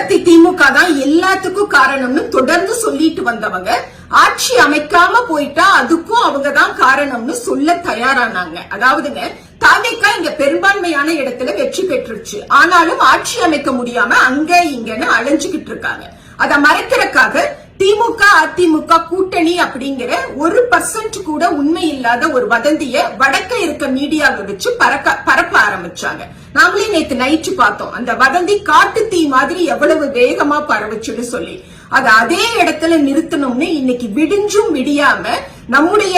கடத்தி திமுக தான் எல்லாத்துக்கும் காரணம்னு தொடர்ந்து சொல்லிட்டு வந்தவங்க ஆட்சி அமைக்காம போயிட்டா அதுக்கும் அவங்கதான் காரணம்னு சொல்ல தயாரானாங்க. அதாவதுங்க, தாவேகா இங்க பெரும்பான்மையான இடத்துல வெற்றி பெற்றுச்சு. ஆனாலும் ஆட்சி அமைக்க முடியாம அங்க இங்கன்னு அலைஞ்சுகிட்டு இருக்காங்க. அதை மறைக்கிறதுக்காக திமுக அதிமுக கூட்டணி அப்படிங்கிற 1% கூட உண்மை இல்லாத ஒரு வதந்திய வடக்க இருக்க மீடியாவை வச்சு பரப்ப ஆரம்பிச்சாங்க. நாமளே நேத்து நைட்டு பார்த்தோம், அந்த வதந்தி காட்டு தீ மாதிரி எவ்வளவு வேகமா பரவுச்சுன்னு சொல்லி. அது அதே இடத்துல நிறுத்தணும்னு இன்னைக்கு விடிஞ்சும் விடியாம நம்முடைய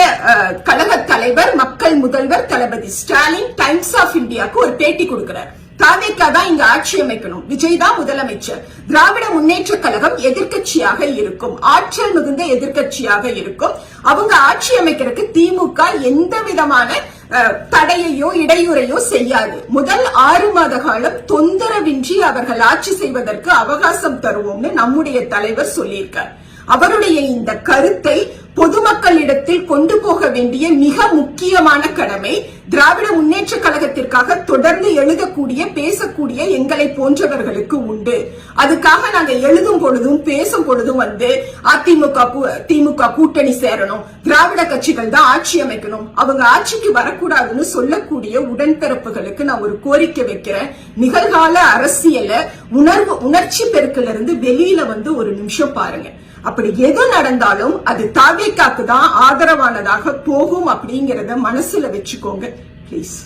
கழக தலைவர் மக்கள் முதல்வர் தளபதி ஸ்டாலின் டைம்ஸ் ஆஃப் இந்தியாவுக்கு ஒரு பேட்டி கொடுக்கிறார். தாவேகா தான் இங்க ஆட்சி அமைக்கணும், விஜய் தான் முதலமைச்சர், திராவிட முன்னேற்ற கழகம் எதிர்கட்சியாக இருக்கும், ஆற்றல் மிகுந்த எதிர்கட்சியாக இருக்கும், அவங்க ஆட்சி அமைக்கிறதுக்கு திமுக எந்த விதமான தடையையோ இடையூறையோ செய்யாது, முதல் 6 மாத காலம் தொந்தரவின்றி அவர்கள் ஆட்சி செய்வதற்கு அவகாசம் தருவோம்னு நம்முடைய தலைவர் சொல்லியிருக்கார். அவருடைய இந்த கருத்தை பொதுமக்களிடத்தில் கொண்டு போக வேண்டிய மிக முக்கியமான கடமை திராவிட முன்னேற்ற கழகத்திற்காக தொடர்ந்து எழுதக்கூடிய பேசக்கூடிய எங்களை போன்றவர்களுக்கு உண்டு. அதுக்காக நாங்க எழுதும் பொழுதும் பேசும் பொழுதும் திமுக கூட்டணி சேரணும், திராவிட கட்சிகள் தான் ஆட்சி அமைக்கணும், அவங்க ஆட்சிக்கு வரக்கூடாதுன்னு சொல்லக்கூடிய உடன்பிறப்புகளுக்கு நான் ஒரு கோரிக்கை வைக்கிறேன். நிகழ்கால அரசியல உணர்ச்சி பெருக்கில இருந்து வெளியில வந்து ஒரு நிமிஷம் பாருங்க. அப்படி எது நடந்தாலும் அது தாவேகாக்கு தான் ஆதரவானதாக போகும் அப்படிங்கறத மனசுல வச்சுக்கோங்க பிளீஸ்.